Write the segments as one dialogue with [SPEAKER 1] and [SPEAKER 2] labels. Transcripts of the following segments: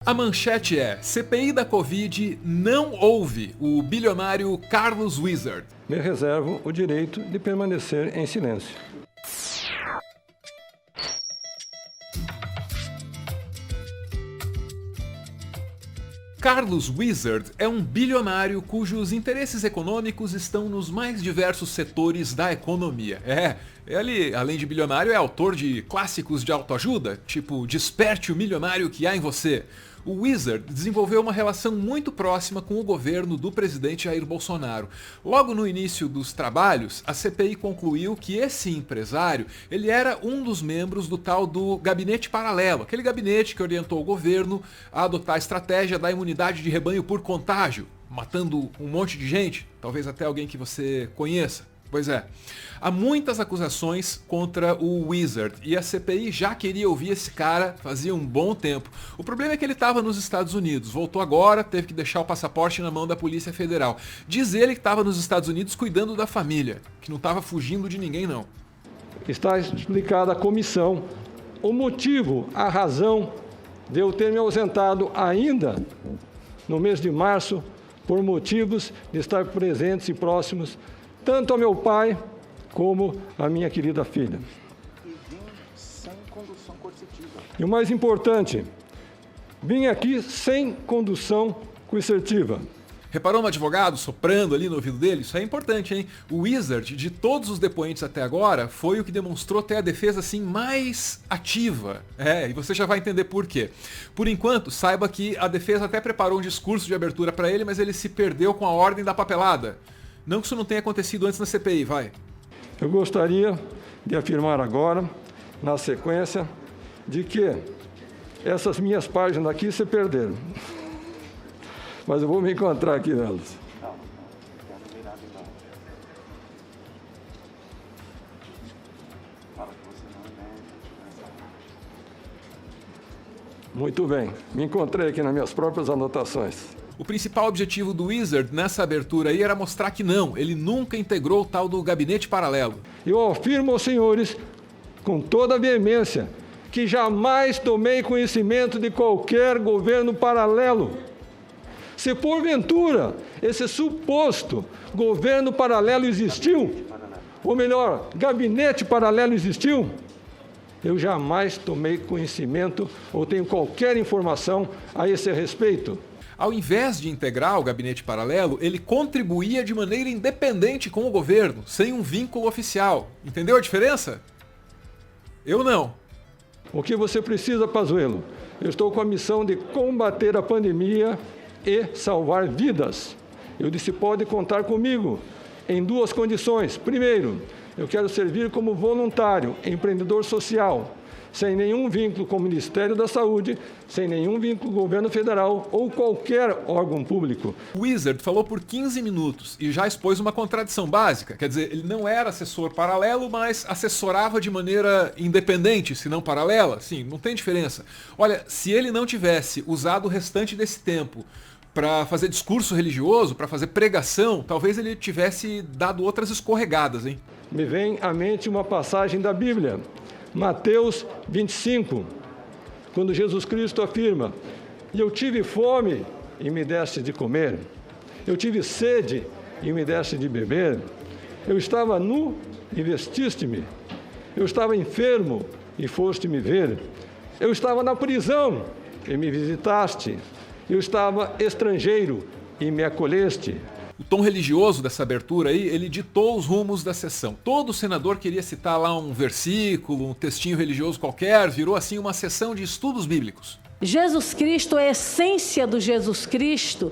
[SPEAKER 1] A manchete é: CPI da Covid não ouve o bilionário Carlos Wizard.
[SPEAKER 2] Me reservo o direito de permanecer em silêncio.
[SPEAKER 1] Carlos Wizard é um bilionário cujos interesses econômicos estão nos mais diversos setores da economia. Ele, além de bilionário, é autor de clássicos de autoajuda, tipo Desperte o Milionário que há em você. O Wizard desenvolveu uma relação muito próxima com o governo do presidente Jair Bolsonaro. Logo no início dos trabalhos, a CPI concluiu que esse empresário ele era um dos membros do tal do Gabinete Paralelo, aquele gabinete que orientou o governo a adotar a estratégia da imunidade de rebanho por contágio, matando um monte de gente, talvez até alguém que você conheça. Pois é, há muitas acusações contra o Wizard e a CPI já queria ouvir esse cara fazia um bom tempo. O problema é que ele estava nos Estados Unidos, voltou agora, teve que deixar o passaporte na mão da Polícia Federal. Diz ele que estava nos Estados Unidos cuidando da família, que não estava fugindo de ninguém não.
[SPEAKER 2] Está explicada à comissão o motivo, a razão de eu ter me ausentado ainda no mês de março por motivos de estar presentes e próximos tanto ao meu pai como à minha querida filha.
[SPEAKER 3] E vim sem condução coercitiva.
[SPEAKER 2] E o mais importante, vim aqui sem condução coercitiva.
[SPEAKER 1] Reparou um advogado soprando ali no ouvido dele? Isso é importante, hein? O Wizard, de todos os depoentes até agora, foi o que demonstrou ter a defesa assim mais ativa. E você já vai entender por quê. Por enquanto, saiba que a defesa até preparou um discurso de abertura para ele, mas ele se perdeu com a ordem da papelada. Não que isso não tenha acontecido antes na CPI, vai.
[SPEAKER 2] Eu gostaria de afirmar agora, na sequência, de que essas minhas páginas aqui se perderam. Mas eu vou me encontrar aqui nelas.
[SPEAKER 3] Não vi nada não. Fala que você não é médico.
[SPEAKER 2] Muito bem, me encontrei aqui nas minhas próprias anotações.
[SPEAKER 1] O principal objetivo do Wizard nessa abertura aí era mostrar que não, ele nunca integrou o tal do gabinete paralelo.
[SPEAKER 2] Eu afirmo aos senhores, com toda a veemência, que jamais tomei conhecimento de qualquer governo paralelo. Se porventura esse suposto governo paralelo existiu, ou melhor, gabinete paralelo existiu, eu jamais tomei conhecimento ou tenho qualquer informação a esse respeito.
[SPEAKER 1] Ao invés de integrar o gabinete paralelo, ele contribuía de maneira independente com o governo, sem um vínculo oficial. Entendeu a diferença? Eu não.
[SPEAKER 2] O que você precisa, Pazuello? Eu estou com a missão de combater a pandemia e salvar vidas. Eu disse, pode contar comigo em duas condições. Primeiro, eu quero servir como voluntário, empreendedor social, sem nenhum vínculo com o Ministério da Saúde, sem nenhum vínculo com o governo federal ou qualquer órgão público.
[SPEAKER 1] O Wizard falou por 15 minutos e já expôs uma contradição básica. Quer dizer, ele não era assessor paralelo, mas assessorava de maneira independente, se não paralela. Sim, não tem diferença. Olha, se ele não tivesse usado o restante desse tempo para fazer discurso religioso, para fazer pregação, talvez ele tivesse dado outras escorregadas, hein?
[SPEAKER 2] Me vem à mente uma passagem da Bíblia, Mateus 25, quando Jesus Cristo afirma, e eu tive fome e me deste de comer, eu tive sede e me deste de beber, eu estava nu e vestiste-me, eu estava enfermo e foste me ver, eu estava na prisão e me visitaste, eu estava estrangeiro e me acolheste.
[SPEAKER 1] O tom religioso dessa abertura aí, ele ditou os rumos da sessão. Todo senador queria citar lá um versículo, um textinho religioso qualquer, virou assim uma sessão de estudos bíblicos.
[SPEAKER 4] Jesus Cristo, a essência de Jesus Cristo,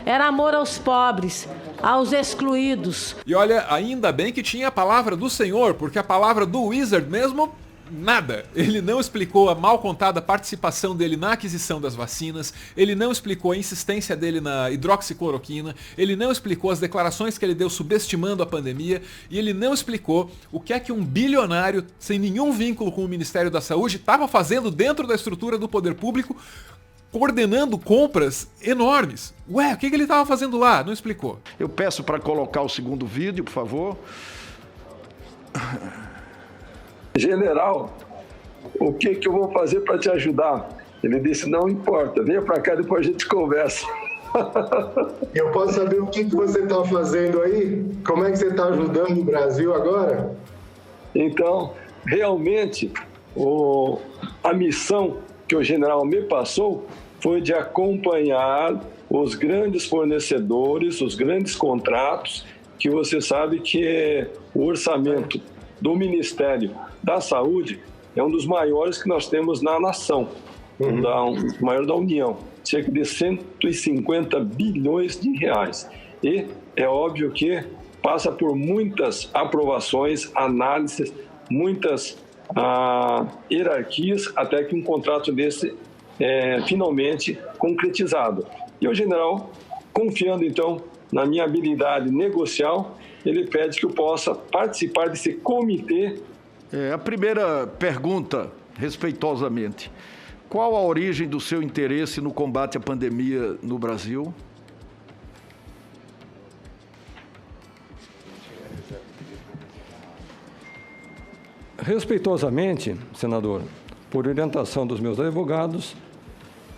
[SPEAKER 4] era amor aos pobres, aos excluídos.
[SPEAKER 1] E olha, ainda bem que tinha a palavra do Senhor, porque a palavra do Wizard mesmo, nada. Ele não explicou a mal contada participação dele na aquisição das vacinas, ele não explicou a insistência dele na hidroxicloroquina, ele não explicou as declarações que ele deu subestimando a pandemia e ele não explicou o que é que um bilionário sem nenhum vínculo com o Ministério da Saúde estava fazendo dentro da estrutura do poder público, coordenando compras enormes. Ué, o que ele estava fazendo lá? Não explicou.
[SPEAKER 5] Eu peço para colocar o segundo vídeo, por favor.
[SPEAKER 2] General, o que eu vou fazer para te ajudar? Ele disse, não importa, venha para cá, depois a gente conversa.
[SPEAKER 6] Eu posso saber o que você está fazendo aí? Como é que você está ajudando o Brasil agora?
[SPEAKER 2] Então, realmente, a missão que o general me passou foi de acompanhar os grandes fornecedores, os grandes contratos, que você sabe que o orçamento do Ministério da Saúde é um dos maiores que nós temos na nação, o maior da União, cerca de 150 bilhões de reais. E é óbvio que passa por muitas aprovações, análises, muitas hierarquias, até que um contrato desse é finalmente concretizado. E o general, confiando então na minha habilidade negocial, ele pede que eu possa participar desse comitê.
[SPEAKER 5] A primeira pergunta, respeitosamente, qual a origem do seu interesse no combate à pandemia no Brasil?
[SPEAKER 2] Respeitosamente, senador, por orientação dos meus advogados,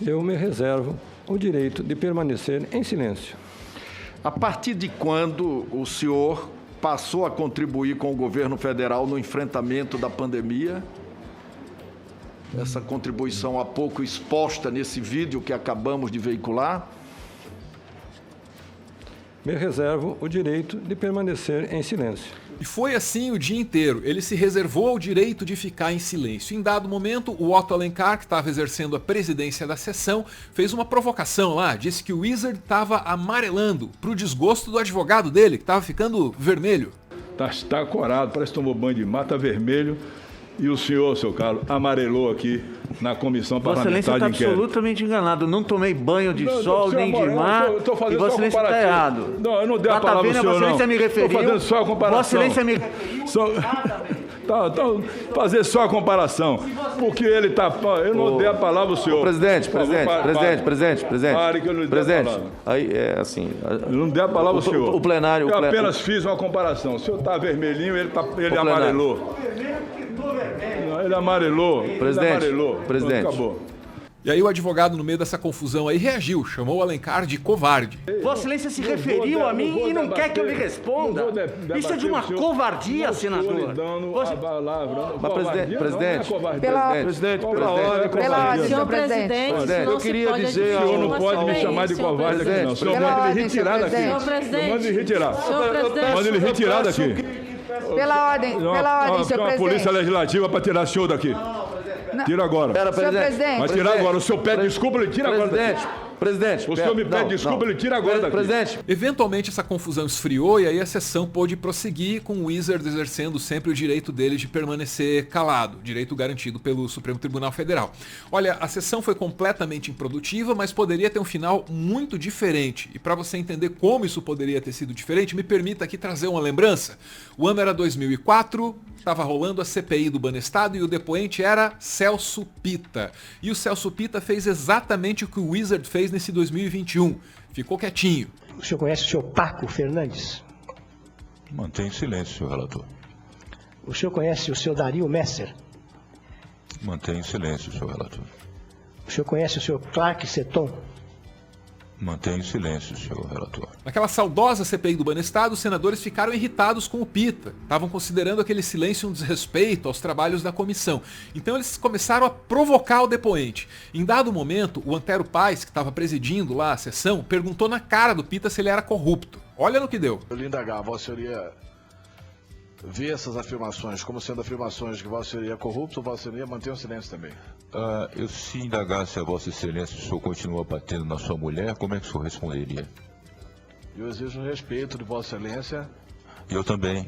[SPEAKER 2] eu me reservo o direito de permanecer em silêncio.
[SPEAKER 5] A partir de quando o senhor passou a contribuir com o governo federal no enfrentamento da pandemia? Essa contribuição há pouco exposta nesse vídeo que acabamos de veicular?
[SPEAKER 2] Me reservo o direito de permanecer em silêncio.
[SPEAKER 1] E foi assim o dia inteiro. Ele se reservou o direito de ficar em silêncio. Em dado momento, o Otto Alencar, que estava exercendo a presidência da sessão, fez uma provocação lá. Disse que o Wizard estava amarelando, pro desgosto do advogado dele, que estava ficando vermelho.
[SPEAKER 7] Tá corado, parece que tomou banho de mata vermelho. E o senhor, seu Carlos, amarelou aqui na comissão
[SPEAKER 8] parlamentar de inquérito. Vossa Excelência está absolutamente enganado. Eu não tomei banho de sol nem de mar. E Vossa Excelência está errado.
[SPEAKER 7] Não, eu não dei a palavra ao senhor, não.
[SPEAKER 8] Vossa Excelência me referiu.
[SPEAKER 7] Estou fazendo só a comparação.
[SPEAKER 8] Vossa Excelência me...
[SPEAKER 7] fazer só a comparação. Porque ele está... Eu não dei a palavra ao senhor.
[SPEAKER 8] Presidente.
[SPEAKER 7] Pare que eu não dei a palavra.
[SPEAKER 8] Aí é assim...
[SPEAKER 7] Eu não dei a palavra ao senhor.
[SPEAKER 8] O plenário...
[SPEAKER 7] Eu apenas fiz uma comparação. O senhor está vermelhinho, ele amarelou. Ele amarelou.
[SPEAKER 8] Presidente.
[SPEAKER 7] Acabou.
[SPEAKER 1] E aí o advogado, no meio dessa confusão aí, reagiu, chamou o Alencar de covarde.
[SPEAKER 8] Vossa Excelência se referiu a mim e não quer que eu lhe responda? Isso é de uma covardia, senador.
[SPEAKER 7] Mas,
[SPEAKER 8] presidente,
[SPEAKER 7] pela ordem,
[SPEAKER 4] senhor presidente,
[SPEAKER 7] eu queria dizer, o senhor não pode me chamar de covarde aqui, não. O senhor manda ele retirar daqui. Manda ele retirar. Manda ele retirar daqui.
[SPEAKER 9] Pela ordem, senhor presidente.
[SPEAKER 7] A polícia legislativa para tirar o senhor daqui. Tira agora.
[SPEAKER 9] Senhor presidente.
[SPEAKER 7] Vai tirar agora. O senhor pede desculpa, ele tira agora daqui.
[SPEAKER 8] Presidente.
[SPEAKER 7] O senhor me pede desculpa, ele tira agora daqui.
[SPEAKER 8] Presidente.
[SPEAKER 1] Eventualmente essa confusão esfriou e aí a sessão pôde prosseguir com o Wizard exercendo sempre o direito dele de permanecer calado, direito garantido pelo Supremo Tribunal Federal. Olha, a sessão foi completamente improdutiva, mas poderia ter um final muito diferente. E para você entender como isso poderia ter sido diferente, me permita aqui trazer uma lembrança. O ano era 2004, estava rolando a CPI do Banestado e o depoente era Celso Pitta. E o Celso Pitta fez exatamente o que o Wizard fez nesse 2021. Ficou quietinho.
[SPEAKER 10] O senhor conhece o senhor Paco Fernandes?
[SPEAKER 11] Mantém silêncio, senhor relator.
[SPEAKER 10] O senhor conhece o senhor Dario Messer?
[SPEAKER 11] Mantém silêncio, senhor relator.
[SPEAKER 10] O senhor conhece o senhor Clark Seton?
[SPEAKER 11] Mantém silêncio, senhor relator.
[SPEAKER 1] Naquela saudosa CPI do Banestado, os senadores ficaram irritados com o Pitta. Estavam considerando aquele silêncio um desrespeito aos trabalhos da comissão. Então eles começaram a provocar o depoente. Em dado momento, o Antero Paes, que estava presidindo lá a sessão, perguntou na cara do Pitta se ele era corrupto. Olha no que deu.
[SPEAKER 12] Eu lhe indagar, Vossa Senhoria vê essas afirmações como sendo afirmações de que Vossa Senhoria é corrupto ou Vossa Senhoria mantém o silêncio também?
[SPEAKER 11] Eu se indagasse a Vossa Excelência se o senhor continua batendo na sua mulher, como é que o senhor responderia?
[SPEAKER 12] Eu exijo o respeito de Vossa Excelência.
[SPEAKER 11] Eu também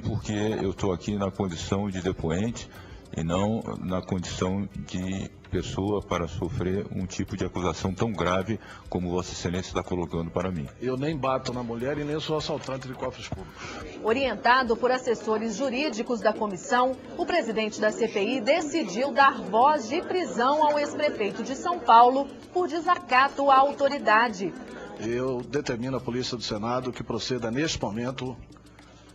[SPEAKER 11] porque eu estou aqui na condição de depoente e não na condição de pessoa para sofrer um tipo de acusação tão grave como Vossa Excelência está colocando para mim.
[SPEAKER 12] Eu nem bato na mulher e nem sou assaltante de cofres públicos.
[SPEAKER 13] Orientado por assessores jurídicos da comissão, o presidente da CPI decidiu dar voz de prisão ao ex-prefeito de São Paulo por desacato à autoridade.
[SPEAKER 12] Eu determino à Polícia do Senado que proceda neste momento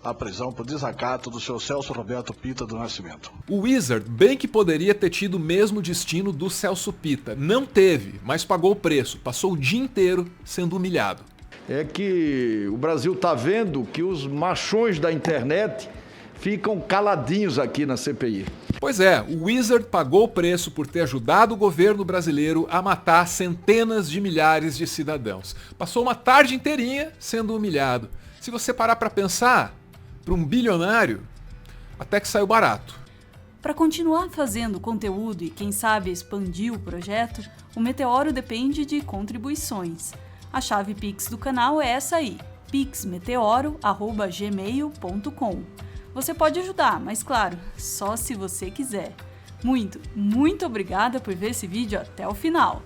[SPEAKER 12] à prisão por desacato do seu Celso Roberto Pita do Nascimento.
[SPEAKER 1] O Wizard bem que poderia ter tido o mesmo destino do Celso Pita. Não teve, mas pagou o preço. Passou o dia inteiro sendo humilhado.
[SPEAKER 5] É que o Brasil está vendo que os machões da internet ficam caladinhos aqui na CPI.
[SPEAKER 1] Pois é, o Wizard pagou o preço por ter ajudado o governo brasileiro a matar centenas de milhares de cidadãos. Passou uma tarde inteirinha sendo humilhado. Se você parar para pensar, para um bilionário, até que saiu barato.
[SPEAKER 14] Para continuar fazendo conteúdo e, quem sabe, expandir o projeto, o Meteoro depende de contribuições. A chave Pix do canal é essa aí, pixmeteoro@gmail.com. Você pode ajudar, mas claro, só se você quiser. Muito obrigada por ver esse vídeo até o final.